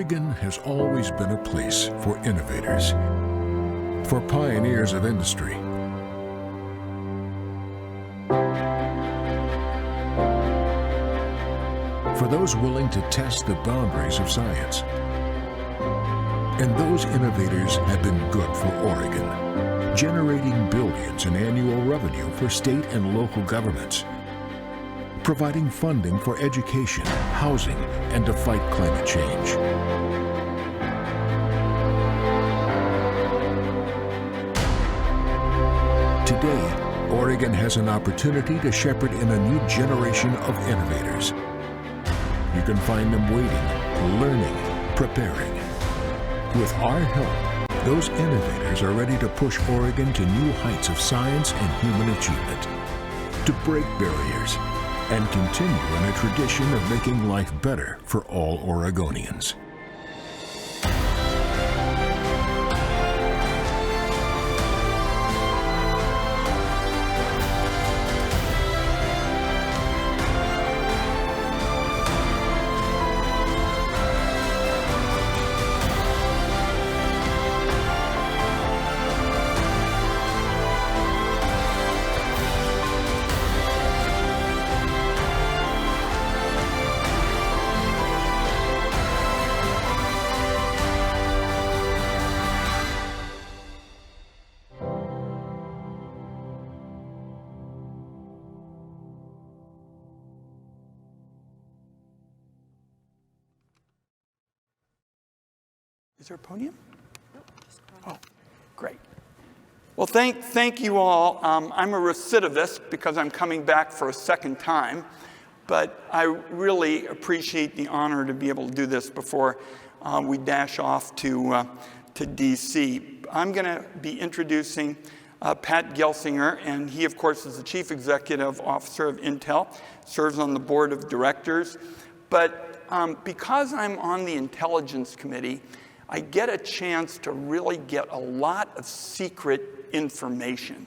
Oregon has always been a place for innovators, for pioneers of industry, for those willing to test the boundaries of science. And those innovators have been good for Oregon, generating billions in annual revenue for state and local governments, providing funding for education, housing, and to fight climate change. Today, Oregon has an opportunity to shepherd in a new generation of innovators. You can find them waiting, learning, preparing. With our help, those innovators are ready to push Oregon to new heights of science and human achievement, to break barriers, and continue in a tradition of making life better for all Oregonians. Is there a podium? Oh, great. Well, thank you all. I'm a recidivist because I'm coming back for a second time, but I really appreciate the honor to be able to do this before we dash off to DC. I'm going to be introducing Pat Gelsinger, and he, of course, is the Chief Executive Officer of Intel, serves on the board of directors. But because I'm on the Intelligence Committee, I get a chance to really get a lot of secret information,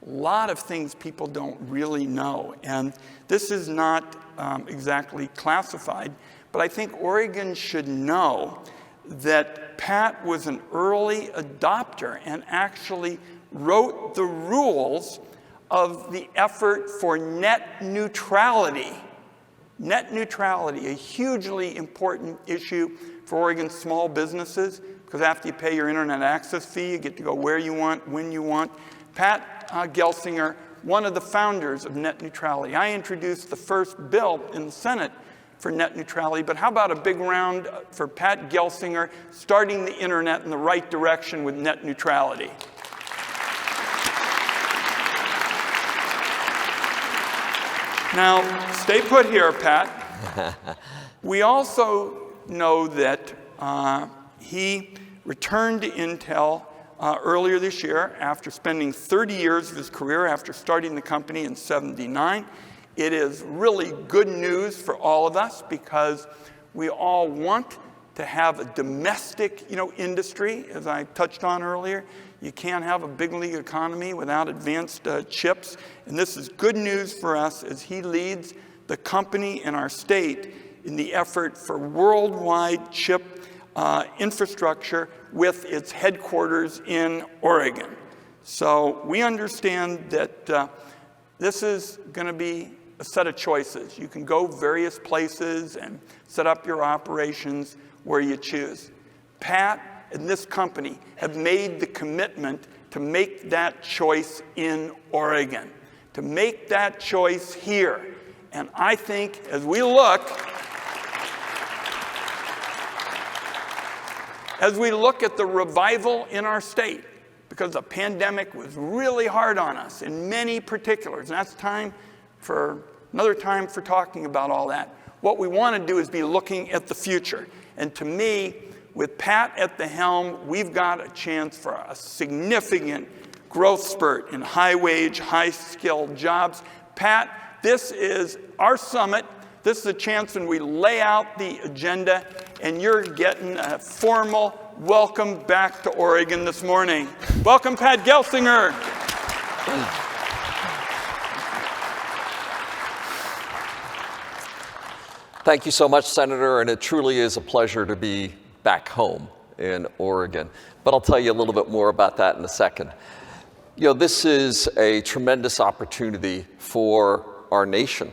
a lot of things people don't really know. And this is not exactly classified, but I think Oregon should know that Pat was an early adopter and actually wrote the rules of the effort for net neutrality. Net neutrality, a hugely important issue for Oregon small businesses, because after you pay your internet access fee, you get to go where you want, when you want. Pat Gelsinger, one of the founders of net neutrality. I introduced the first bill in the Senate for net neutrality, but how about a big round for Pat Gelsinger starting the internet in the right direction with net neutrality? Now, stay put here, Pat. We also know that he returned to Intel earlier this year after spending 30 years of his career after starting the company in '79. It is really good news for all of us because we all want to have a domestic, industry, as I touched on earlier. You can't have a big league economy without advanced chips. And this is good news for us as he leads the company in our state in the effort for worldwide chip infrastructure with its headquarters in Oregon. So we understand that this is going to be a set of choices. You can go various places and set up your operations where you choose. Pat and this company have made the commitment to make that choice in Oregon, to make that choice here. And I think as we look at the revival in our state, because the pandemic was really hard on us in many particulars, and that's another time for talking about all that. What we want to do is be looking at the future. And to me, with Pat at the helm, we've got a chance for a significant growth spurt in high-wage, high-skilled jobs. Pat, this is our summit. This is a chance when we lay out the agenda, and you're getting a formal welcome back to Oregon this morning. Welcome, Pat Gelsinger. Thank you so much, Senator, and it truly is a pleasure to be back home in Oregon. But I'll tell you a little bit more about that in a second. This is a tremendous opportunity for our nation,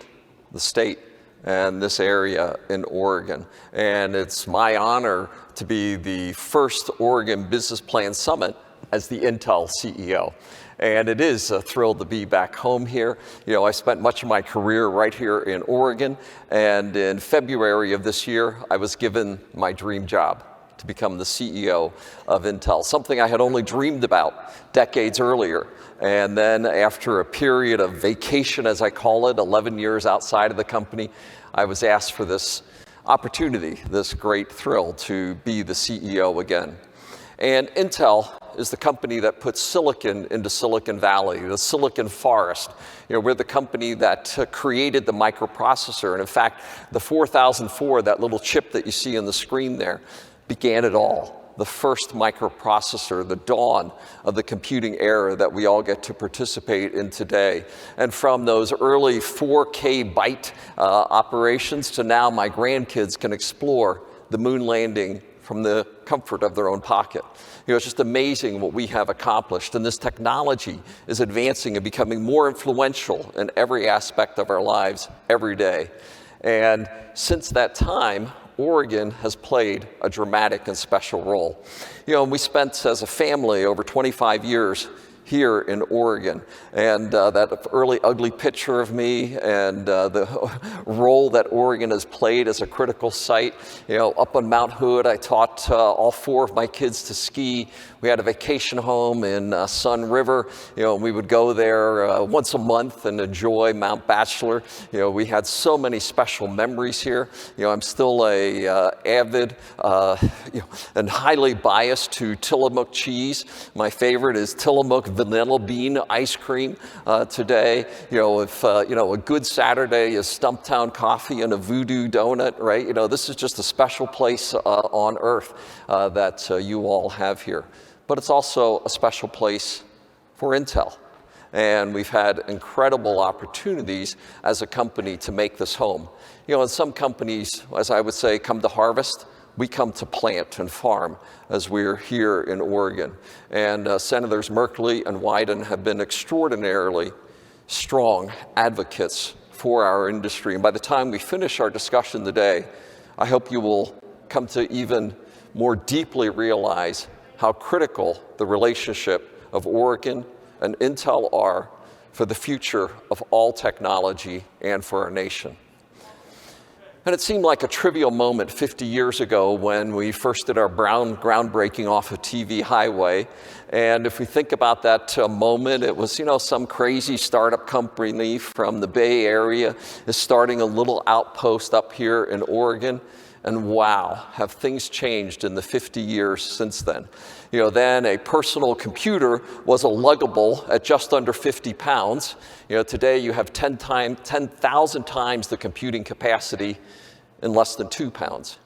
the state, and this area in Oregon. And it's my honor to be the first Oregon Business Plan Summit as the Intel CEO. And it is a thrill to be back home here. I spent much of my career right here in Oregon, and in February of this year, I was given my dream job to become the CEO of Intel, something I had only dreamed about decades earlier. And then after a period of vacation, as I call it, 11 years outside of the company, I was asked for this opportunity, this great thrill to be the CEO again. And Intel is the company that puts silicon into Silicon Valley, the Silicon Forest. We're the company that created the microprocessor. And in fact, the 4004, that little chip that you see on the screen there, began it all. The first microprocessor, the dawn of the computing era that we all get to participate in today. And from those early 4K byte operations to now my grandkids can explore the moon landing from the comfort of their own pocket. It's just amazing what we have accomplished, and this technology is advancing and becoming more influential in every aspect of our lives every day. And since that time, Oregon has played a dramatic and special role. We spent as a family over 25 years here in Oregon. And that early ugly picture of me and the role that Oregon has played as a critical site. Up on Mount Hood, I taught all 4 of my kids to ski. We had a vacation home in Sun River. We would go there once a month and enjoy Mount Bachelor. We had so many special memories here. I'm still a avid and highly biased to Tillamook cheese. My favorite is Tillamook vanilla bean ice cream today. If a good Saturday is Stumptown coffee and a voodoo donut, right? This is just a special place on earth that you all have here. But it's also a special place for Intel. And we've had incredible opportunities as a company to make this home. And some companies, as I would say, come to harvest. We come to plant and farm as we're here in Oregon. And Senators Merkley and Wyden have been extraordinarily strong advocates for our industry. And by the time we finish our discussion today, I hope you will come to even more deeply realize how critical the relationship of Oregon and Intel are for the future of all technology and for our nation. And it seemed like a trivial moment 50 years ago when we first did our groundbreaking off of TV Highway. And if we think about that moment, it was, some crazy startup company from the Bay Area is starting a little outpost up here in Oregon. And wow, have things changed in the 50 years since then. Then a personal computer was a luggable at just under 50 pounds. Today you have 10,000 times the computing capacity in less than 2 pounds.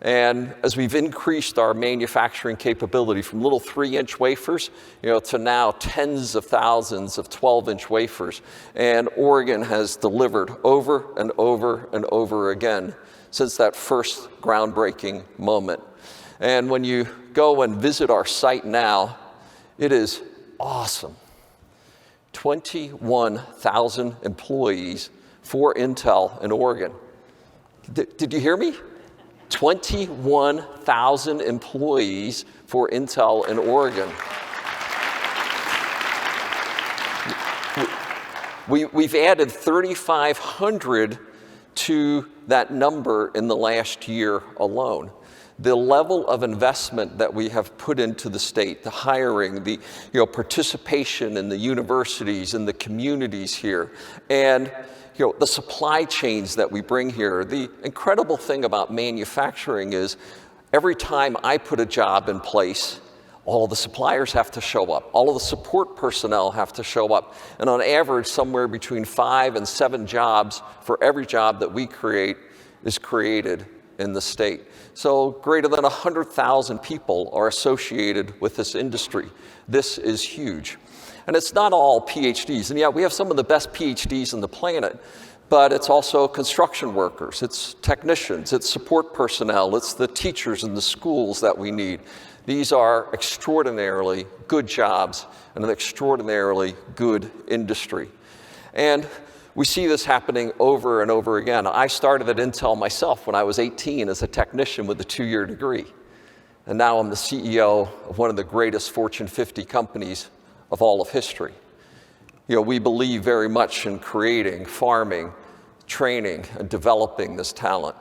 And as we've increased our manufacturing capability from little 3-inch wafers, to now tens of thousands of 12-inch wafers, and Oregon has delivered over and over and over again since that first groundbreaking moment. And when you go and visit our site now, it is awesome. 21,000 employees for Intel in Oregon. Did you hear me? 21,000 employees for Intel in Oregon. We've added 3,500 to that number in the last year alone. The level of investment that we have put into the state, the hiring, the participation in the universities and the communities here, and the supply chains that we bring here. The incredible thing about manufacturing is every time I put a job in place, all of the suppliers have to show up. All of the support personnel have to show up. And on average, somewhere between 5 and 7 jobs for every job that we create is created in the state. So greater than 100,000 people are associated with this industry. This is huge. And it's not all PhDs. And yeah, we have some of the best PhDs on the planet, but it's also construction workers, it's technicians, it's support personnel, it's the teachers in the schools that we need. These are extraordinarily good jobs and an extraordinarily good industry. And we see this happening over and over again. I started at Intel myself when I was 18 as a technician with a 2-year degree. And now I'm the CEO of one of the greatest Fortune 50 companies of all of history. We believe very much in creating, farming, training, and developing this talent.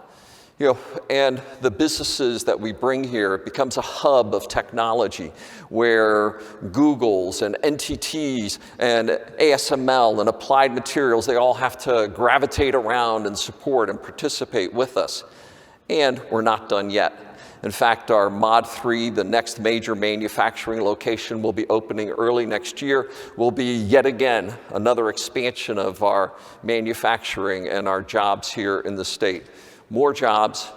And the businesses that we bring here, it becomes a hub of technology where Googles and NTTs and ASML and Applied Materials, they all have to gravitate around and support and participate with us. And we're not done yet. In fact, our Mod 3, the next major manufacturing location, will be opening early next year, will be yet again another expansion of our manufacturing and our jobs here in the state. More jobs,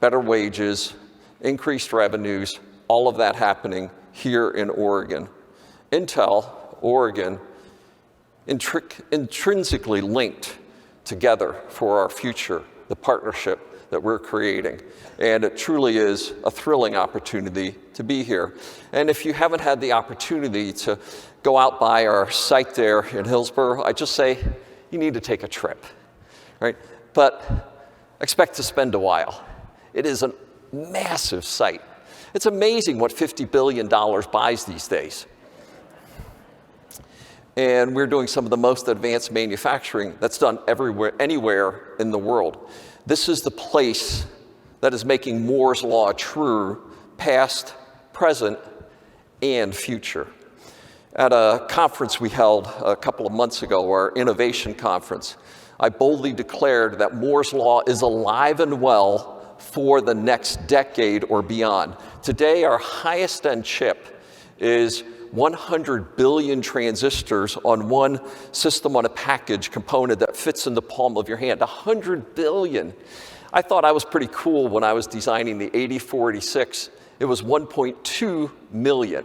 better wages, increased revenues, all of that happening here in Oregon. Intel, Oregon, intrinsically linked together for our future, the partnership that we're creating. And it truly is a thrilling opportunity to be here. And if you haven't had the opportunity to go out by our site there in Hillsborough, I just say you need to take a trip, right? But expect to spend a while. It is a massive site. It's amazing what $50 billion buys these days. And we're doing some of the most advanced manufacturing that's done everywhere, anywhere in the world. This is the place that is making Moore's Law true, past, present, and future. At a conference we held a couple of months ago, our innovation conference, I boldly declared that Moore's Law is alive and well for the next decade or beyond. Today, our highest end chip is 100 billion transistors on one system on a package component that fits in the palm of your hand. 100 billion. I thought I was pretty cool when I was designing the 8486. It was 1.2 million.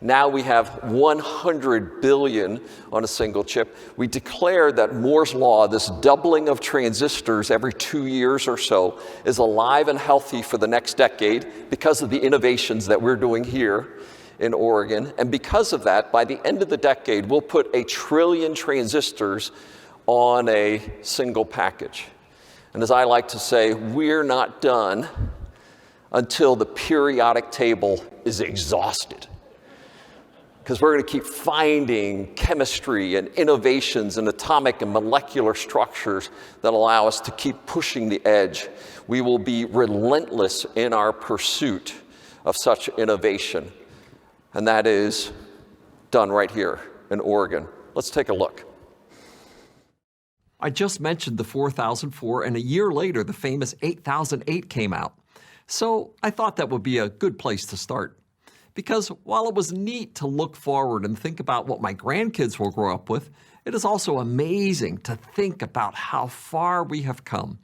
Now we have 100 billion on a single chip. We declared that Moore's Law, this doubling of transistors every 2 years or so, is alive and healthy for the next decade because of the innovations that we're doing here in Oregon. And because of that, by the end of the decade, we'll put 1 trillion transistors on a single package. And as I like to say, we're not done until the periodic table is exhausted. Because we're going to keep finding chemistry and innovations in atomic and molecular structures that allow us to keep pushing the edge. We will be relentless in our pursuit of such innovation. And that is done right here in Oregon. Let's take a look. I just mentioned the 4004, and a year later, the famous 8008 came out. So I thought that would be a good place to start. Because while it was neat to look forward and think about what my grandkids will grow up with, it is also amazing to think about how far we have come.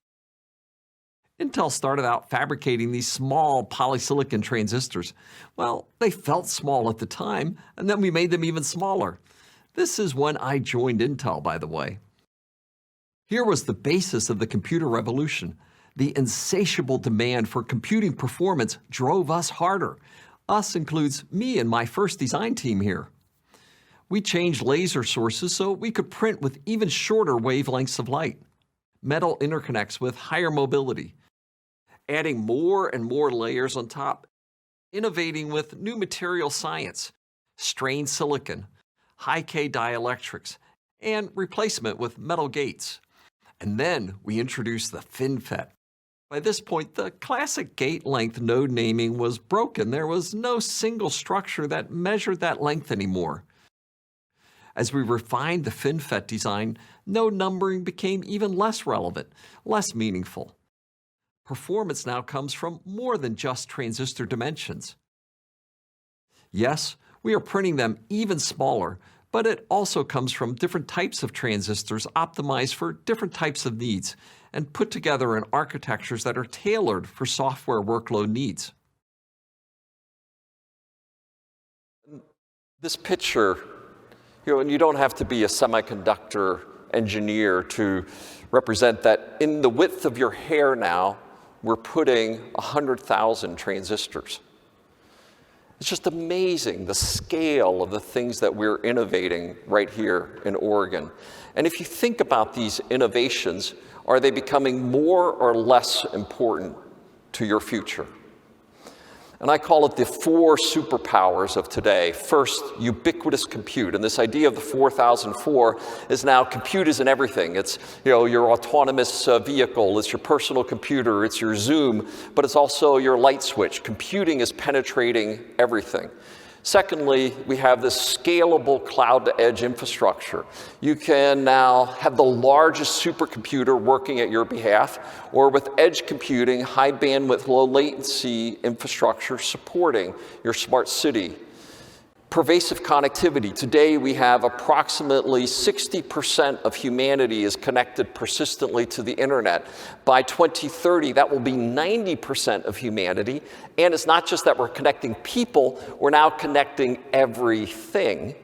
Intel started out fabricating these small polysilicon transistors. Well, they felt small at the time, and then we made them even smaller. This is when I joined Intel, by the way. Here was the basis of the computer revolution. The insatiable demand for computing performance drove us harder. Us includes me and my first design team here. We changed laser sources so we could print with even shorter wavelengths of light, metal interconnects with higher mobility, adding more and more layers on top, innovating with new material science, strained silicon, high-K dielectrics, and replacement with metal gates. And then we introduced the FinFET. By this point, the classic gate length node naming was broken. There was no single structure that measured that length anymore. As we refined the FinFET design, node numbering became even less relevant, less meaningful. Performance now comes from more than just transistor dimensions. Yes, we are printing them even smaller, but it also comes from different types of transistors optimized for different types of needs and put together in architectures that are tailored for software workload needs. This picture, and you don't have to be a semiconductor engineer to represent that in the width of your hair now, we're putting 100,000 transistors. It's just amazing the scale of the things that we're innovating right here in Oregon. And if you think about these innovations, are they becoming more or less important to your future? And I call it the 4 superpowers of today. First, ubiquitous compute. And this idea of the 4004 is now compute is in everything. It's your autonomous vehicle, it's your personal computer, it's your Zoom, but it's also your light switch. Computing is penetrating everything. Secondly, we have this scalable cloud-to-edge infrastructure. You can now have the largest supercomputer working at your behalf, or with edge computing, high bandwidth, low latency infrastructure supporting your smart city. Pervasive connectivity. Today we have approximately 60% of humanity is connected persistently to the internet. By 2030, that will be 90% of humanity. And it's not just that we're connecting people, we're now connecting everything.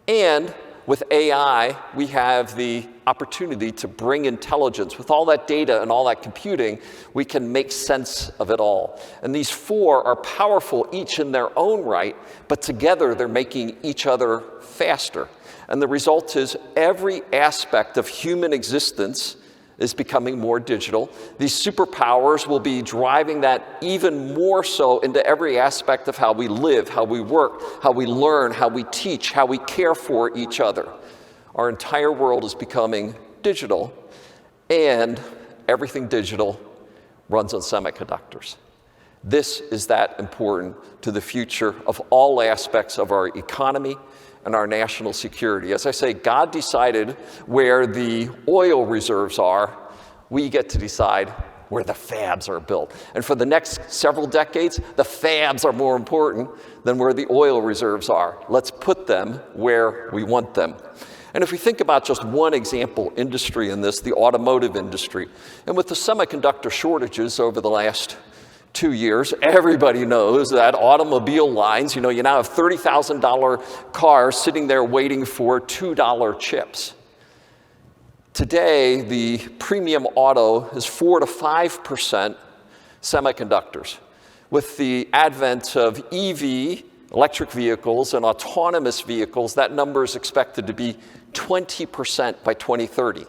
And with AI, we have the opportunity to bring intelligence. With all that data and all that computing, we can make sense of it all. And these 4 are powerful each in their own right, but together they're making each other faster. And the result is every aspect of human existence is becoming more digital. These superpowers will be driving that even more so into every aspect of how we live, how we work, how we learn, how we teach, how we care for each other. Our entire world is becoming digital, and everything digital runs on semiconductors. This is that important to the future of all aspects of our economy and our national security. As I say, God decided where the oil reserves are. We get to decide where the fabs are built. And for the next several decades, the fabs are more important than where the oil reserves are. Let's put them where we want them. And if we think about just one example industry in this, the automotive industry, and with the semiconductor shortages over the last 2 years, everybody knows that automobile lines, you now have $30,000 cars sitting there waiting for $2 chips. Today, the premium auto is 4 to 5% semiconductors. With the advent of EV, electric vehicles, and autonomous vehicles, that number is expected to be 20% by 2030.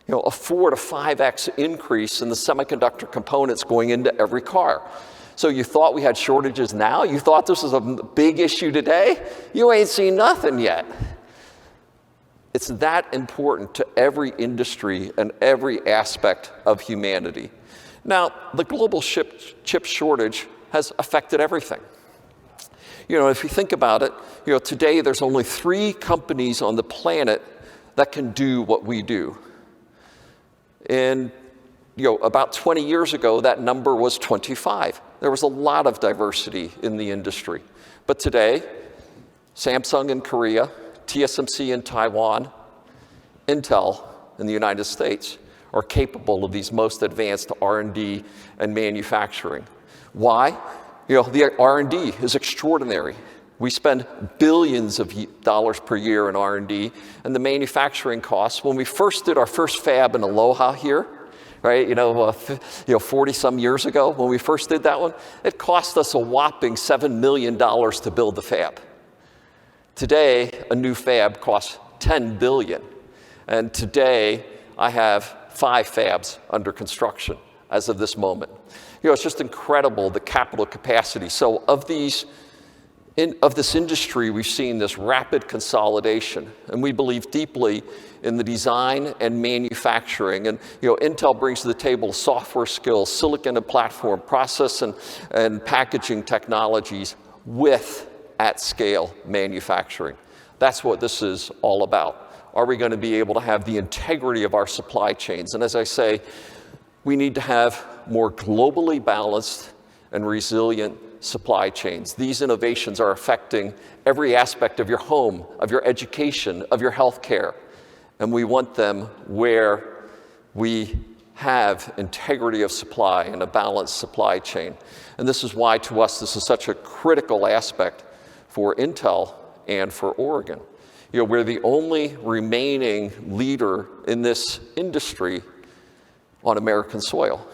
A 4 to 5x increase in the semiconductor components going into every car. So you thought we had shortages now? You thought this was a big issue today? You ain't seen nothing yet. It's that important to every industry and every aspect of humanity. Now, the global chip shortage has affected everything. If you think about it, today there's only 3 companies on the planet that can do what we do. And about 20 years ago, that number was 25. There was a lot of diversity in the industry. But today, Samsung in Korea, TSMC in Taiwan, Intel in the United States are capable of these most advanced R&D and manufacturing. Why? The R&D is extraordinary. We spend billions of dollars per year in R&D, and the manufacturing costs. When we first did our first fab in Aloha here, right? 40 some years ago, when we first did that one, it cost us a whopping $7 million to build the fab. Today, a new fab costs $10 billion, and today I have 5 fabs under construction as of this moment. It's just incredible the capital capacity. So of this industry, we've seen this rapid consolidation, and we believe deeply in the design and manufacturing. And Intel brings to the table software skills, silicon and platform, process and packaging technologies with at-scale manufacturing. That's what this is all about. Are we going to be able to have the integrity of our supply chains? And as I say, we need to have more globally balanced and resilient supply chains. These innovations are affecting every aspect of your home, of your education, of your healthcare. And we want them where we have integrity of supply and a balanced supply chain. And this is why, to us, this is such a critical aspect for Intel and for Oregon. We're the only remaining leader in this industry on American soil.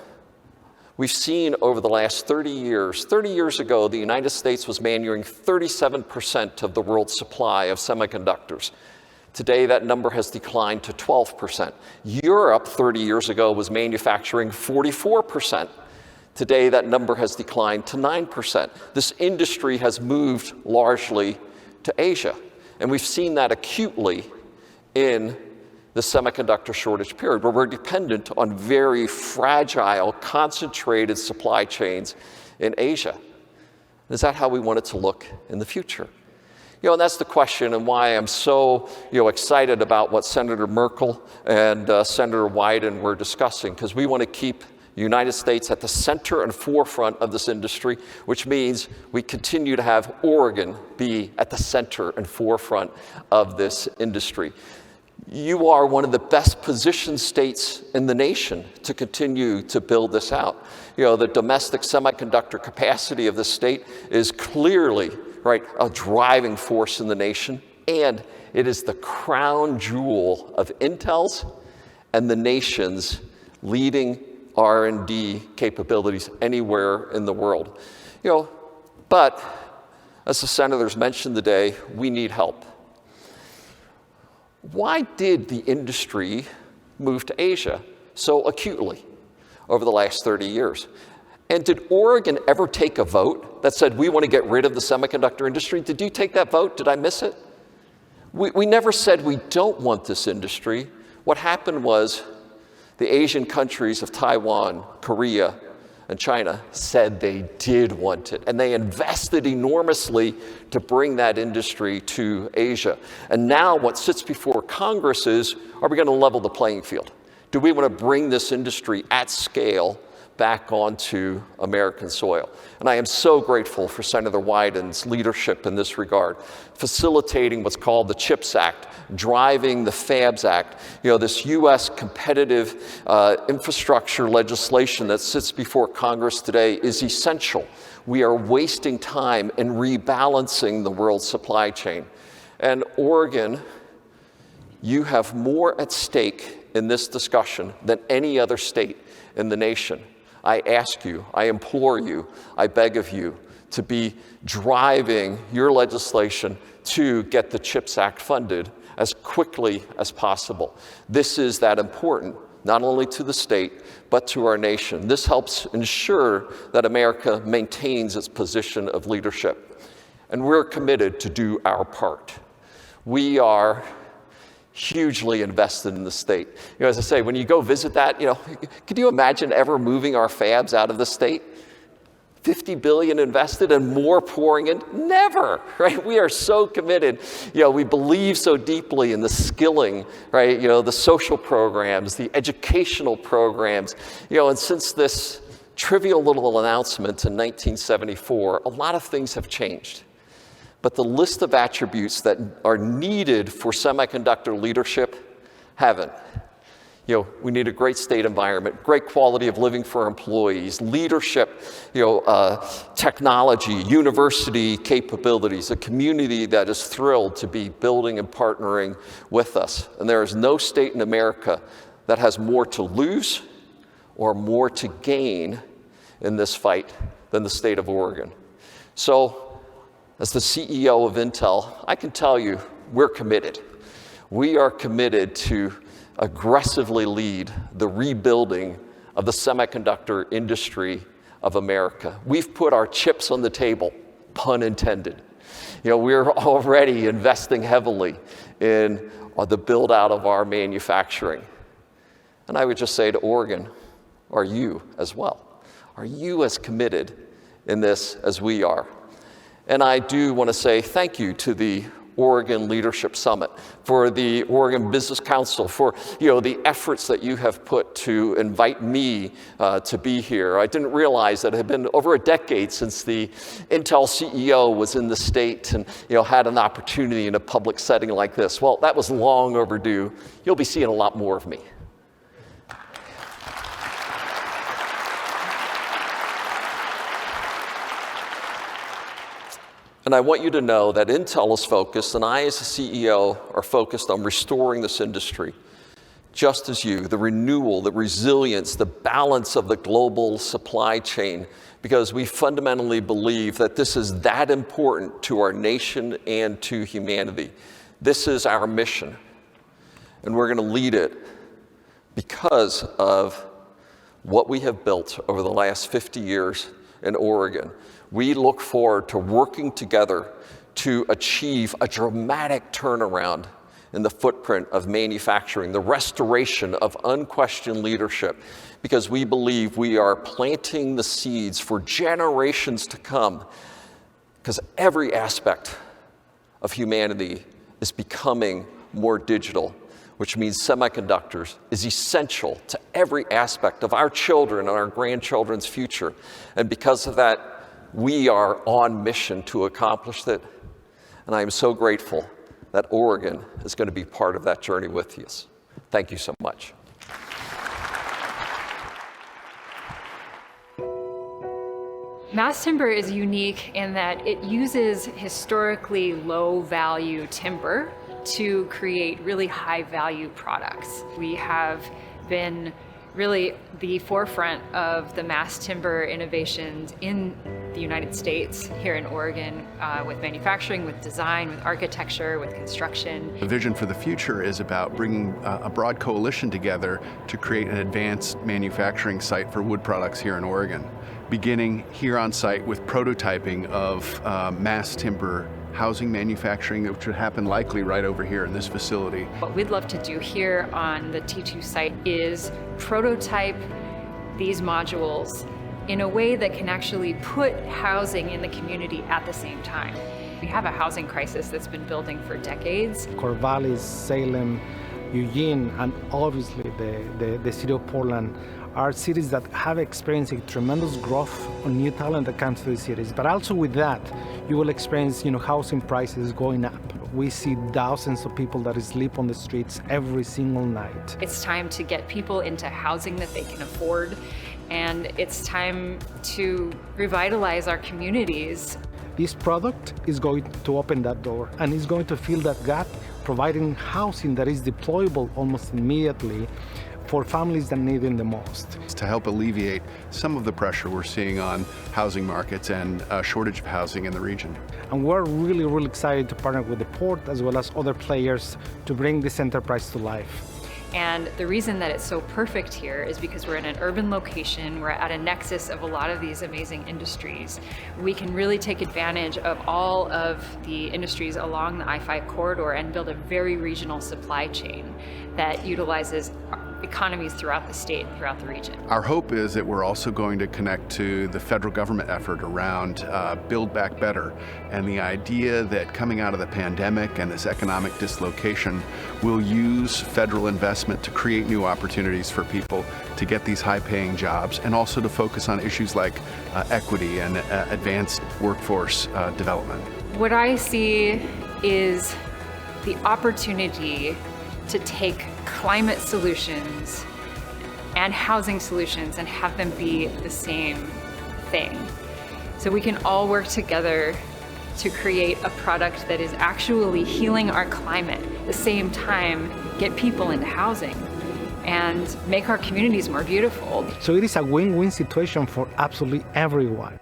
We've seen over the last 30 years ago, the United States was manufacturing 37% of the world's supply of semiconductors. Today, that number has declined to 12%. Europe, 30 years ago, was manufacturing 44%. Today, that number has declined to 9%. This industry has moved largely to Asia. And we've seen that acutely in the semiconductor shortage period, where we're dependent on very fragile, concentrated supply chains in Asia. Is that how we want it to look in the future? And that's the question, and why I'm so excited about what Senator Merkel and Senator Wyden were discussing, because we want to keep the United States at the center and forefront of this industry, which means we continue to have Oregon be at the center and forefront of this industry. You are one of the best positioned states in the nation to continue to build this out. The domestic semiconductor capacity of the state is clearly a driving force in the nation, and it is the crown jewel of Intel's and the nation's leading R&D capabilities anywhere in the world. But as the senators mentioned today, we need help. Why did the industry move to Asia so acutely over the last 30 years? And did Oregon ever take a vote that said, we want to get rid of the semiconductor industry? Did you take that vote? Did I miss it? We never said we don't want this industry. What happened was the Asian countries of Taiwan, Korea, and China said they did want it. And they invested enormously to bring that industry to Asia. And now what sits before Congress is, are we going to level the playing field? Do we want to bring this industry at scale back onto American soil? And I am so grateful for Senator Wyden's leadership in this regard, facilitating what's called the CHIPS Act, driving the FABS Act, this U.S. competitive infrastructure legislation that sits before Congress today is essential. We are wasting time in rebalancing the world's supply chain. And Oregon, you have more at stake in this discussion than any other state in the nation. I ask you, I implore you, I beg of you to be driving your legislation to get the CHIPS Act funded as quickly as possible. This is that important, not only to the state, but to our nation. This helps ensure that America maintains its position of leadership. And we're committed to do our part. We are hugely invested in the state. As I say, when you go visit that, could you imagine ever moving our fabs out of the state? $50 billion invested and more pouring in? Never, right? We are so committed. We believe so deeply in the skilling, right? The social programs, the educational programs. And since this trivial little announcement in 1974, a lot of things have changed. But the list of attributes that are needed for semiconductor leadership haven't. We need a great state environment, great quality of living for our employees, leadership, technology, university capabilities, a community that is thrilled to be building and partnering with us. And there is no state in America that has more to lose or more to gain in this fight than the state of Oregon. So, as the CEO of Intel, I can tell you we're committed. We are committed to aggressively lead the rebuilding of the semiconductor industry of America. We've put our chips on the table, pun intended. We're already investing heavily in the build out of our manufacturing. And I would just say to Oregon, are you as well? Are you as committed in this as we are? And I do want to say thank you to the Oregon Leadership Summit, for the Oregon Business Council, for the efforts that you have put to invite me to be here. I didn't realize that it had been over a decade since the Intel CEO was in the state and had an opportunity in a public setting like this. Well, that was long overdue. You'll be seeing a lot more of me. And I want you to know that Intel is focused, and I as the CEO are focused on restoring this industry, just as you, the renewal, the resilience, the balance of the global supply chain, because we fundamentally believe that this is that important to our nation and to humanity. This is our mission, and we're going to lead it because of what we have built over the last 50 years in Oregon. We look forward to working together to achieve a dramatic turnaround in the footprint of manufacturing, the restoration of unquestioned leadership, because we believe we are planting the seeds for generations to come, because every aspect of humanity is becoming more digital, which means semiconductors is essential to every aspect of our children and our grandchildren's future. And because of that, we are on mission to accomplish that. And I am so grateful that Oregon is going to be part of that journey with us. Thank you so much. Mass timber is unique in that it uses historically low-value timber to create really high-value products. We have been really the forefront of the mass timber innovations in the United States, here in Oregon, with manufacturing, with design, with architecture, with construction. The vision for the future is about bringing a broad coalition together to create an advanced manufacturing site for wood products here in Oregon, beginning here on site with prototyping of mass timber housing manufacturing, which would happen likely right over here in this facility. What we'd love to do here on the T2 site is prototype these modules in a way that can actually put housing in the community at the same time. We have a housing crisis that's been building for decades. Corvallis, Salem, Eugene, and obviously the city of Portland are cities that have experienced a tremendous growth on new talent that comes to the cities. But also with that, you will experience, housing prices going up. We see thousands of people that sleep on the streets every single night. It's time to get people into housing that they can afford, and it's time to revitalize our communities. This product is going to open that door, and it's going to fill that gap, providing housing that is deployable almost immediately for families that need it the most. To help alleviate some of the pressure we're seeing on housing markets and a shortage of housing in the region. And we're really, really excited to partner with the port as well as other players to bring this enterprise to life. And the reason that it's so perfect here is because we're in an urban location, we're at a nexus of a lot of these amazing industries. We can really take advantage of all of the industries along the I-5 corridor and build a very regional supply chain that utilizes economies throughout the state and throughout the region. Our hope is that we're also going to connect to the federal government effort around Build Back Better, and the idea that coming out of the pandemic and this economic dislocation, we'll use federal investment to create new opportunities for people to get these high-paying jobs, and also to focus on issues like equity and advanced workforce development. What I see is the opportunity to take climate solutions and housing solutions and have them be the same thing. So we can all work together to create a product that is actually healing our climate, at the same time get people into housing and make our communities more beautiful. So it is a win-win situation for absolutely everyone.